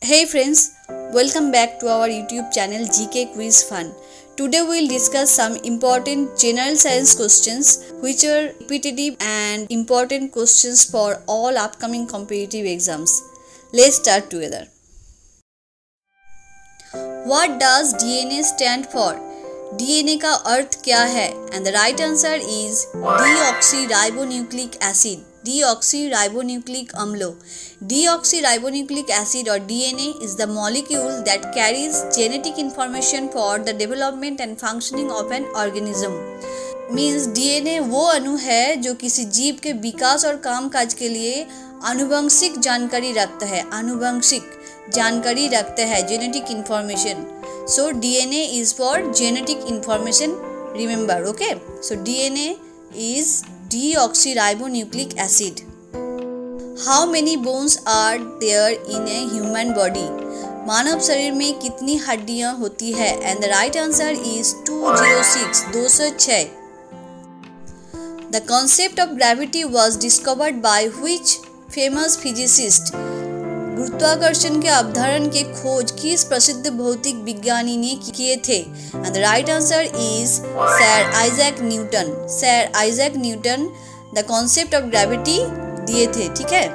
Hey friends, welcome back to our YouTube channel GK Quiz Fun. Today we will discuss some important general science questions which are repetitive and important questions for all upcoming competitive exams. Let's start together. What does DNA stand for? DNA का अर्थ क्या है? And the right answer is deoxyribonucleic acid. Deoxyribonucleic amlo. Deoxyribonucleic acid or DNA is the molecule that carries genetic information for the development and functioning of an organism. Means DNA वो अणु है जो किसी जीव के विकास और कामकाज के लिए आनुवंशिक जानकारी रखता है. आनुवंशिक जानकारी रखता है, genetic information. So DNA is for genetic information. Remember, okay? So DNA is deoxyribonucleic acid. How many bones are there in a human body? मानव शरीर में कितनी हड्डियां होती है? And the right answer is 206. 206. The concept of gravity was discovered by which famous physicist? गुरुत्वाकर्षण के अवधारण के खोज किस प्रसिद्ध भौतिक विज्ञानी ने किए थे? And the right answer is sir Isaac Newton. Sir Isaac Newton the concept of gravity दिए थे. ठीक है.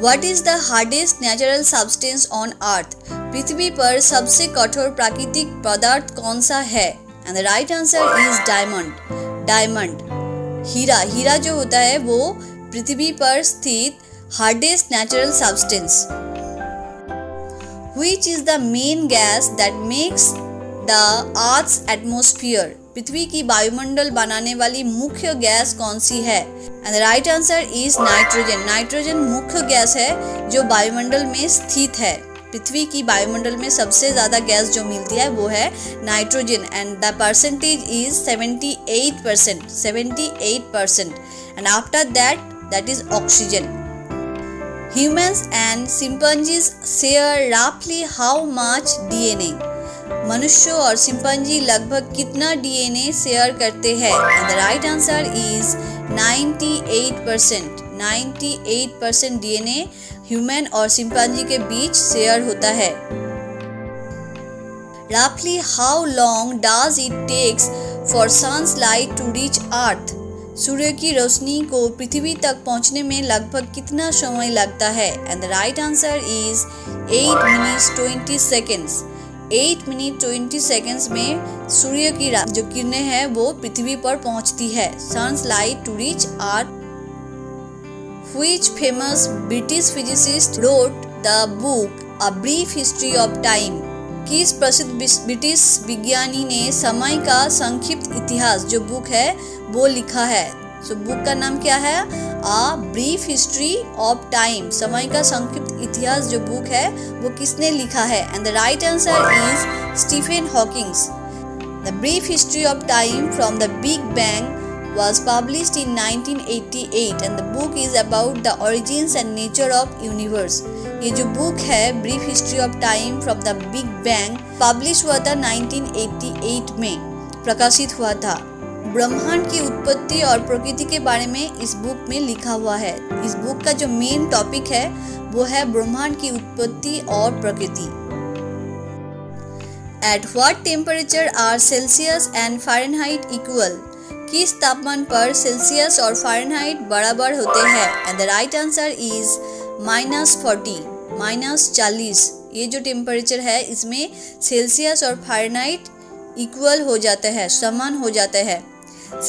What is the hardest natural substance on earth? पृथ्वी पर सबसे कठोर प्राकृतिक पदार्थ कौन सा है? And the right answer is diamond. Diamond हीरा. हीरा जो होता है वो पृथ्वी पर स्थित hardest natural substance. Which is the main gas that makes the Earth's atmosphere? पृथ्वी की वायुमंडल बनाने वाली मुख्य गैस कौन सी है? And the right answer is nitrogen. Nitrogen मुख्य गैस है जो वायुमंडल में स्थित है. पृथ्वी की वायुमंडल में सबसे ज़्यादा गैस जो मिलती है वो है nitrogen. And the percentage is 78%. 78%. And after that is oxygen. Humans and chimpanzees share roughly how much DNA? मनुष्यों और चिंपांजी लगभग कितना DNA शेयर करते हैं? And the right answer is 98%. 98% DNA human और चिंपांजी के बीच शेयर होता है. Roughly how long does it takes for sun's light to reach Earth? सूर्य की रोशनी को पृथ्वी तक पहुंचने में लगभग कितना समय लगता है? And the right answer is 8 minutes 20 seconds. 8 minutes 20 seconds में सूर्य की जो किरणें हैं वो पृथ्वी पर पहुंचती है. Sun's light to reach earth. Which famous British physicist wrote the book a brief history of time? किस प्रसिद्ध ब्रिटिश विज्ञानी ने समय का संक्षिप्त इतिहास जो बुक है वो लिखा है? सो बुक का नाम क्या है? अ ब्रीफ हिस्ट्री ऑफ टाइम. समय का संक्षिप्त इतिहास जो बुक है वो किसने लिखा है? And the right answer is Stephen Hawkings. The brief history of time from the big bang was published in 1988 and the book is about the origins and nature of universe. ये जो book है brief history of time from the big bang publish हुआ था 1988 में, प्रकाशित हुआ था. ब्रह्मांड की उत्पत्ति और प्रकृति के बारे में इस बुक में लिखा हुआ है. इस बुक का जो मेन टॉपिक है वो है ब्रह्मांड की उत्पत्ति और प्रकृति. At what temperature are Celsius and Fahrenheit equal? किस तापमान पर सेल्सियस और फ़ारेनहाइट बराबर होते हैं? And the right answer is -40. -40. ये जो टेम्परेचर है इसमें सेल्सियस और फ़ारेनहाइट इक्वल हो जाता है, समान हो जाता है.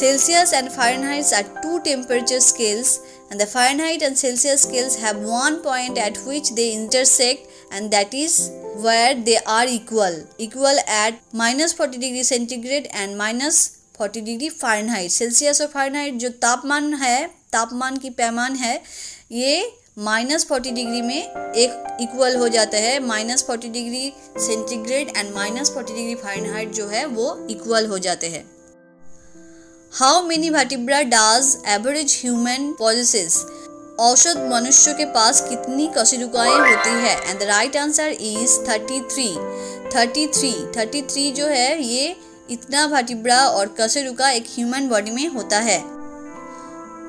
Celsius and Fahrenheit are two temperature scales and the Fahrenheit and Celsius scales have one point at which they intersect and that is where they are equal at -40 degree centigrade and -40 degree Fahrenheit. Celsius और Fahrenheit जो तापमान है, तापमान की पैमान है, ये -40 degree में एक इक्वल हो जाता है. -40 degree centigrade and -40 degree Fahrenheit जो है वो इक्वल हो जाते हैं. How many vertebra does average human possesses? औसत मनुष्य के पास कितनी कशेरुकाएं होती है? And the right answer is 33. 33 जो है ये इतना वर्टिब्रा और कशेरुका एक ह्यूमन बॉडी में होता है.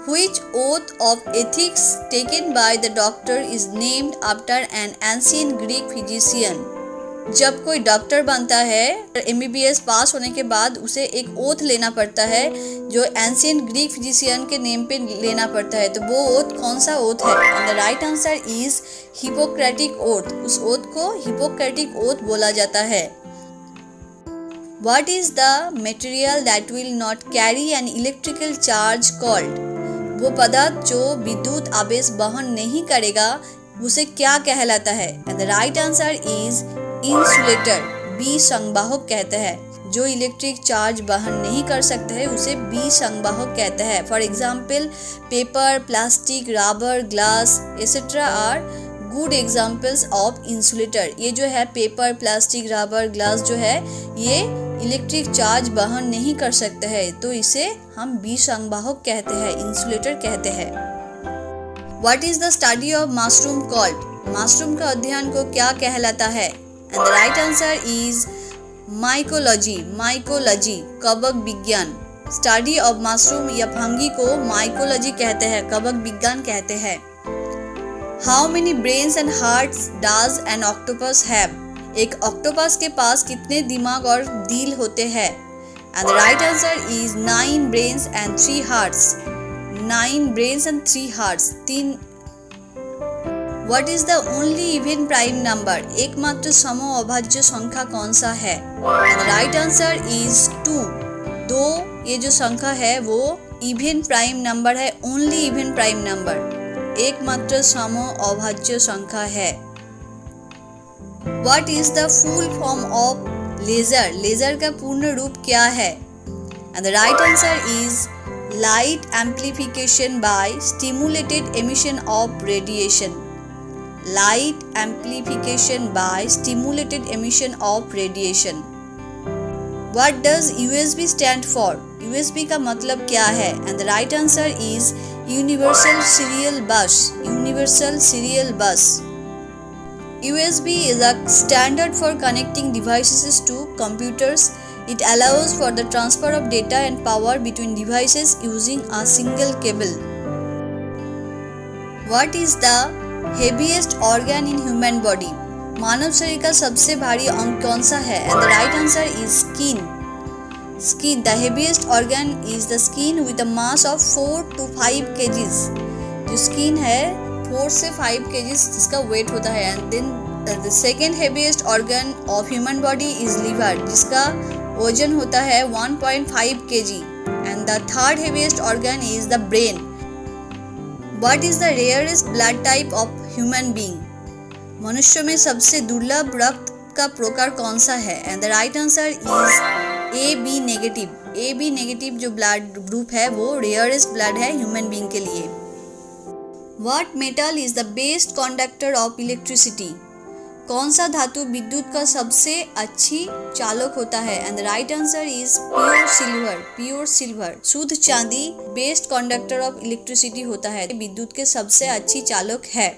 Which oath of ethics taken by the doctor is named after an ancient Greek physician? जब कोई डॉक्टर बनता है MBBS पास होने के बाद उसे एक ओथ लेना पड़ता है जो एंशिएंट ग्रीक फिजिशियन के नेम पे लेना पड़ता है, तो वो ओथ कौन सा ओथ है? And the right answer is Hippocratic oath. उस ओथ को हिपोक्रेटिक ओथ बोला जाता है। What is the material that will not carry an electrical charge called? वो पदार्थ जो विद्युत आवेश वहन नहीं करेगा उसे क्या कहलाता है? And the right answer is insulator, विसंवाहक कहते हैं। जो इलेक्ट्रिक चार्ज वहन नहीं कर सकते हैं उसे विसंवाहक कहते हैं। For example paper, plastic, rubber, glass etcetera are good examples of insulator. ये जो है पेपर, प्लास्टिक, रबर, ग्लास जो है ये इलेक्ट्रिक चार्ज वहन नहीं कर सकते हैं, तो इसे हम विसंवाहक कहते हैं, इंसुलेटर कहते हैं। What is the study of mushroom called? Mushroom का अध्ययन को क्या कहलाता है? And the right answer is mycology, mycology कवक विज्ञान। स्टडी ऑफ मशरूम या फंगी को माइकोलॉजी कहते हैं, कवक विज्ञान कहते हैं। How many brains and hearts does N octopus have? एक ऑक्टोपस के पास कितने दिमाग और दिल होते हैं? And the right answer is 9 brains and 3 hearts. 9 brains and 3 hearts, 3। What is the only even prime number? एकमात्र सम अभाज्य संख्या कौन सा है? And the right answer is 2। 2 ये जो संख्या है वो इवन प्राइम नंबर है, ओनली इवन प्राइम नंबर, एकमात्र सम अभाज्य संख्या है। What is the full form of laser? Laser का पूर्ण रूप क्या है? And the right answer is light amplification by stimulated emission of radiation. Light amplification by stimulated emission of radiation. What does USB stand for? USB का मतलब क्या है? And the right answer is universal serial bus. Universal serial bus. USB is a standard for connecting devices to computers. It allows for the transfer of data and power between devices using a single cable. What is the heaviest organ in human body? मानव शरीर का सबसे भारी अंग कौन सा है? And the right answer is skin. Skin. The heaviest organ is the skin with a mass of 4 to 5 kgs. जो skin है 4 से 5 kgs जिसका वेट होता है। And then the second heaviest organ of human body is liver, जिसका वजन होता है 1.5 kg। And the third heaviest organ is the brain. What is the rarest blood type of human being? मनुष्य में सबसे दुर्लभ रक्त का प्रकार कौन सा है? And the right answer is AB negative. AB negative जो ब्लड ग्रुप है वो रेयरेस्ट ब्लड है ह्यूमन बीइंग के लिए। What metal is the best conductor of electricity? कौन सा धातु विद्युत का सबसे अच्छी चालक होता है? And the right answer is pure silver, pure silver. शुद्ध चांदी बेस्ट कंडक्टर ऑफ इलेक्ट्रिसिटी होता है, विद्युत के सबसे अच्छी चालक है।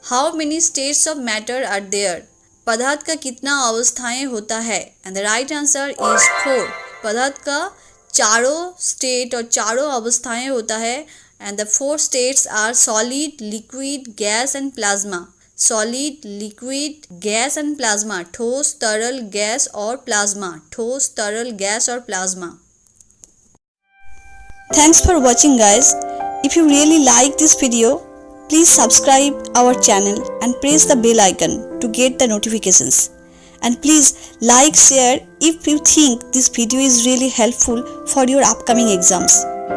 How many states of matter are there? पदार्थ का कितना अवस्थाएं होता है? And the right answer is 4। पदार्थ का चारों स्टेट और चारों अवस्थाएं होता है। And the 4 states are solid, liquid, gas and plasma. Solid, liquid, gas and plasma. ठोस, तरल, गैस और प्लाज्मा। ठोस, तरल, गैस और plasma. Thanks for watching guys. If you really like this video, please subscribe our channel and press the bell icon to get the notifications. And please like, share if you think this video is really helpful for your upcoming exams.